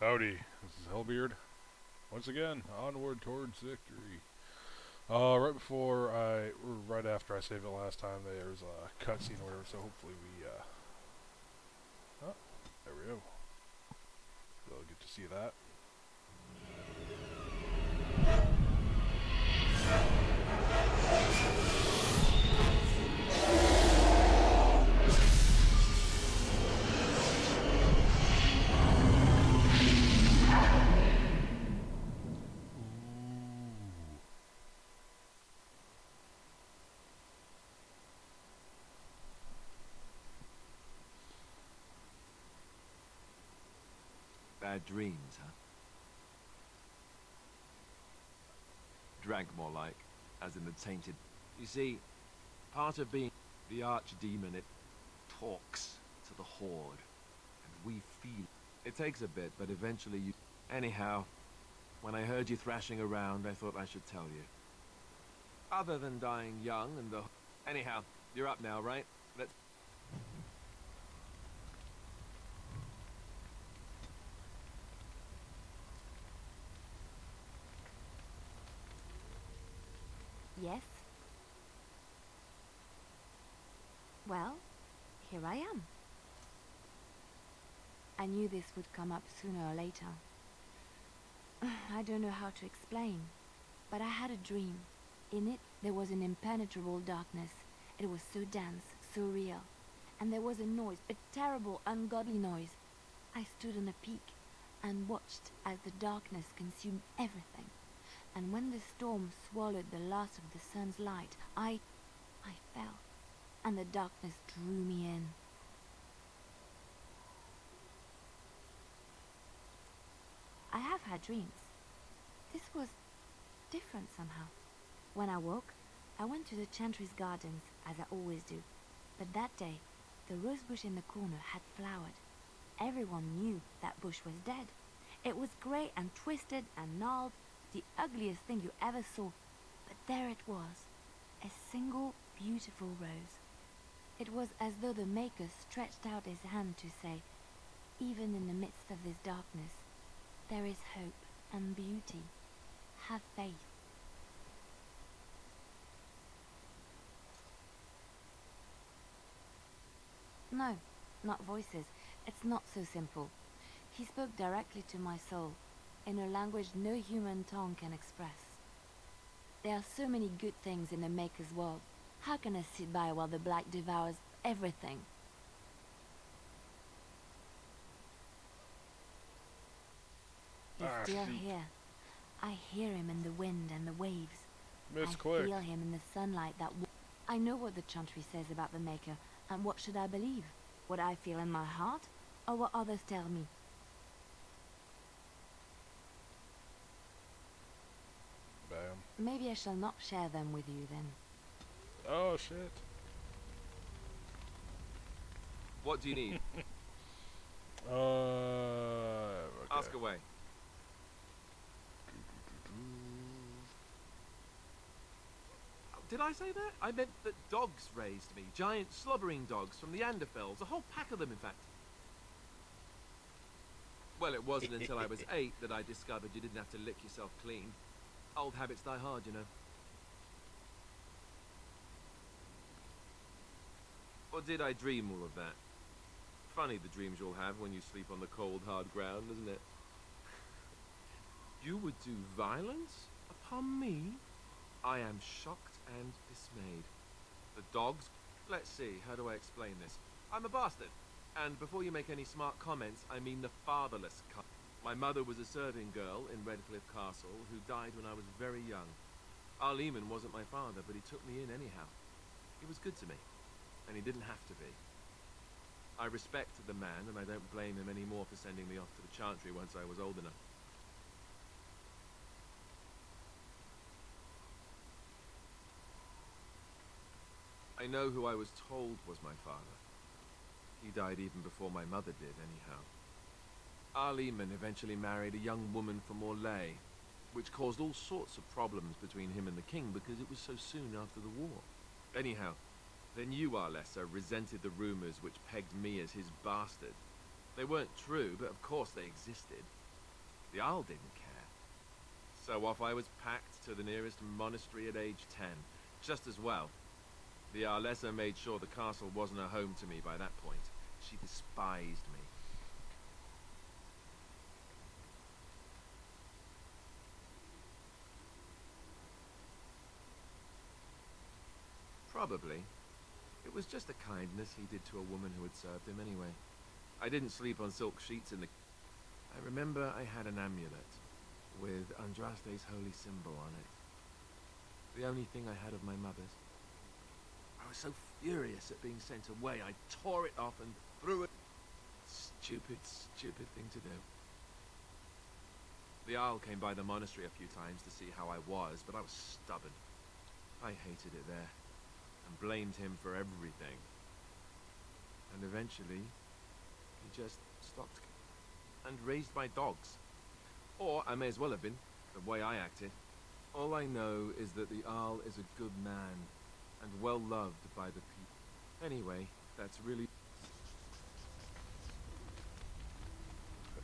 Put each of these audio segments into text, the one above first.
Howdy, this is Hellbeard. Once again, onward towards victory. Right after I saved it last time, there's a cutscene or whatever, so hopefully oh, there we go. We'll get to see that. Bad dreams, huh? Drank more like, as in the tainted. You see, part of being the archdemon, it talks to the horde, and we feel. It takes a bit, but eventually you... Anyhow, when I heard you thrashing around, I thought I should tell you. Other than dying young and the... Anyhow, you're up now, right? Let's... Yes? Well, here I am. I knew this would come up sooner or later. I don't know how to explain, but I had a dream. In it, there was an impenetrable darkness. It was so dense, so real. And there was a noise, a terrible, ungodly noise. I stood on a peak and watched as the darkness consumed everything. And when the storm swallowed the last of the sun's light, I fell, and the darkness drew me in. I have had dreams. This was different somehow. When I woke, I went to the Chantry's gardens, as I always do. But that day, the rose bush in the corner had flowered. Everyone knew that bush was dead. It was grey and twisted and gnarled, the ugliest thing you ever saw. But there it was, a single beautiful rose. It was as though the Maker stretched out his hand to say, even in the midst of this darkness, there is hope and beauty. Have faith. No, not voices. It's not so simple. He spoke directly to my soul, in a language no human tongue can express. There are so many good things in the Maker's world. How can I sit by while the Black devours everything? He's still here. I hear him in the wind and the waves. I feel him in the sunlight that... I know what the Chantry says about the Maker, and what should I believe? What I feel in my heart, or what others tell me? Bam. Maybe I shall not share them with you then. Oh shit. What do you need? Okay. Ask away. Did I say that? I meant that dogs raised me. Giant slobbering dogs from the Anderfels. A whole pack of them, in fact. Well, it wasn't until I was 8 that I discovered you didn't have to lick yourself clean. Old habits die hard, you know. Or did I dream all of that? Funny the dreams you'll have when you sleep on the cold, hard ground, isn't it? You would do violence upon me? I am shocked and dismayed. The dogs? Let's see, how do I explain this? I'm a bastard. And before you make any smart comments, I mean the fatherless kind. My mother was a serving girl in Redcliffe Castle who died when I was very young. Arleman wasn't my father, but he took me in anyhow. He was good to me, and he didn't have to be. I respected the man, and I don't blame him anymore for sending me off to the Chantry once I was old enough. I know who I was told was my father. He died even before my mother did, anyhow. Arleman eventually married a young woman from Orlais, which caused all sorts of problems between him and the king because it was so soon after the war. Anyhow, then you, Arlessa, resented the rumors which pegged me as his bastard. They weren't true, but of course they existed. The Arl didn't care. So off I was packed to the nearest monastery at age 10. Just as well. The Arlessa made sure the castle wasn't a home to me by that point. She despised me. Probably. It was just a kindness he did to a woman who had served him anyway. I didn't sleep on silk sheets in the... I remember I had an amulet with Andraste's holy symbol on it. The only thing I had of my mother's. I was so furious at being sent away, I tore it off and threw it. Stupid, stupid thing to do. The Arl came by the monastery a few times to see how I was, but I was stubborn. I hated it there, and blamed him for everything. And eventually, he just stopped and raised my dogs. Or I may as well have been, the way I acted. All I know is that the Arl is a good man, and well loved by the people. Anyway, that's really...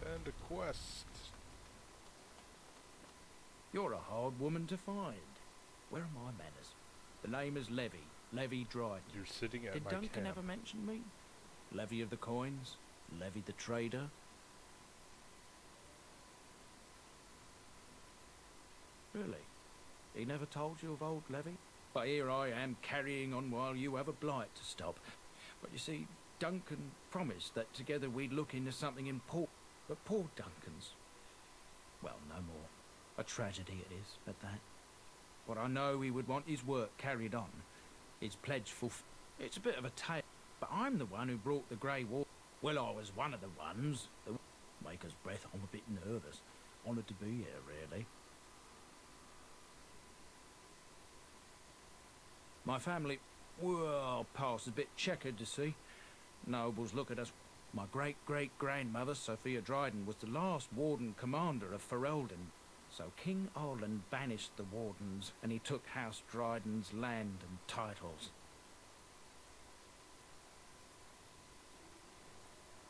And a quest. You're a hard woman to find. Where are my manners? The name is Levy. Levy Dryden. You're sitting at Did my Duncan camp. ever mention me? Levy of the coins? Levy the trader? Really? He never told you of old Levy? But here I am carrying on while you have a blight to stop. But you see, Duncan promised that together we'd look into something important. But poor Duncan's... well, no more. A tragedy it is, at that. But I know he would want his work carried on. His pledge It's a bit of a tale, but I'm the one who brought the Grey War. Well, I was one of the ones. The Maker's breath, I'm a bit nervous. Honoured to be here, really. My family, well, past a bit checkered, to see. Nobles look at us. My great-great-grandmother, Sophia Dryden, was the last warden commander of Ferelden. So King Arlan banished the wardens, and he took House Dryden's land and titles.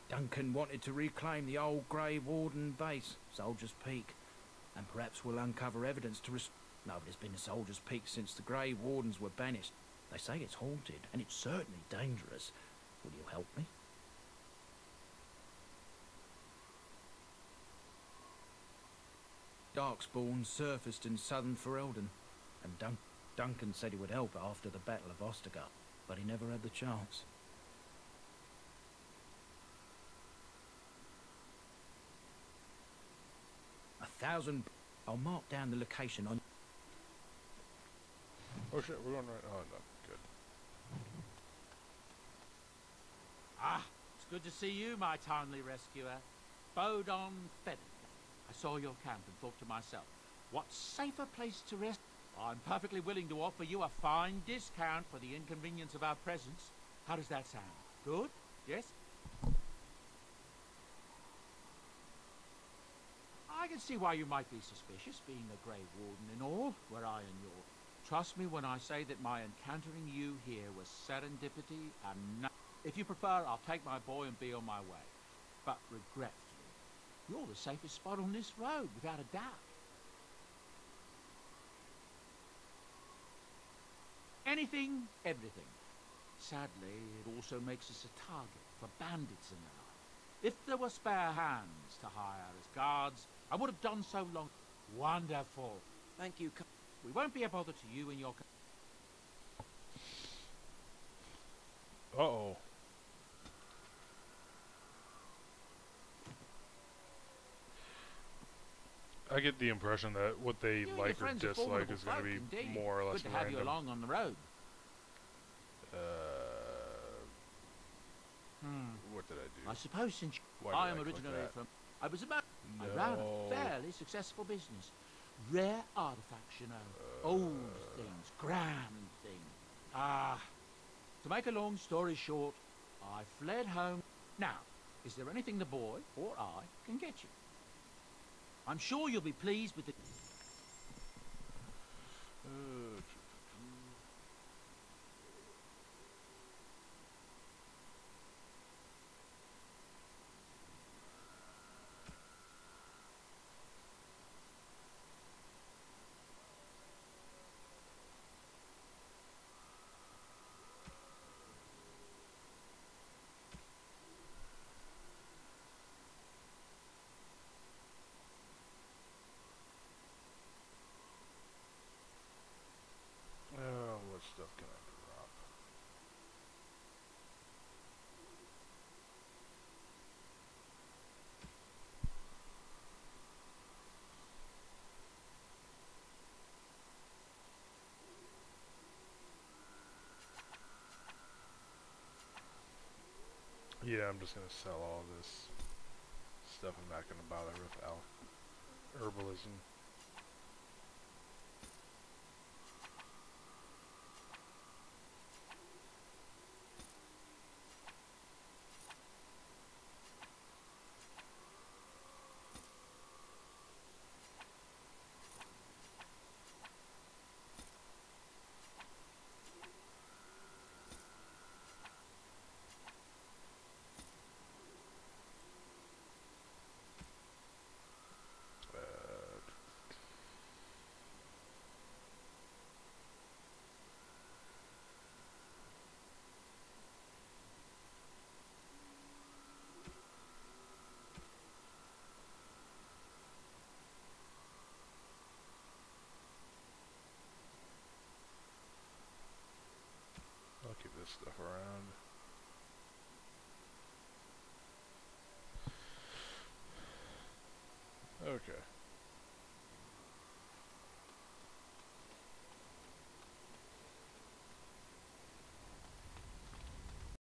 Duncan wanted to reclaim the old Grey Warden base, Soldier's Peak, and perhaps we'll uncover evidence to Nobody's been to Soldier's Peak since the Grey Wardens were banished. They say it's haunted, and it's certainly dangerous. Will you help me? Darkspawn surfaced in southern Ferelden, and Duncan said he would help after the Battle of Ostergard, but he never had the chance. I'll mark down the location on... Oh shit, we're going right. Oh no, good. Ah, it's good to see you, my timely rescuer. Bodon Feather. I saw your camp and thought to myself, what safer place to rest? I'm perfectly willing to offer you a fine discount for the inconvenience of our presence. How does that sound? Good? Yes? I can see why you might be suspicious, being a Grey Warden and all, were I in your... Trust me when I say that my encountering you here was serendipity and no... If you prefer, I'll take my boy and be on my way. But regretfully, you're the safest spot on this road, without a doubt. Anything, everything. Sadly, it also makes us a target for bandits and the like. If there were spare hands to hire as guards, I would have done so long. Wonderful. Thank you. We won't be a bother to you and your... Uh-oh. I get the impression that what they You and like your or friends are dislike formidable is going to be folk, indeed. more or less Good to have you random. along on the road. What did I do? I suppose since Why did I am click originally that? from... I was about... I No. ran a fairly successful business. Rare artifacts, you know. Old things, grand things. Ah, to make a long story short, I fled home. Now, is there anything the boy or I can get you? I'm sure you'll be pleased with the... Yeah, I'm just gonna sell all this stuff. I'm not gonna bother with herbalism. I'll keep this stuff around.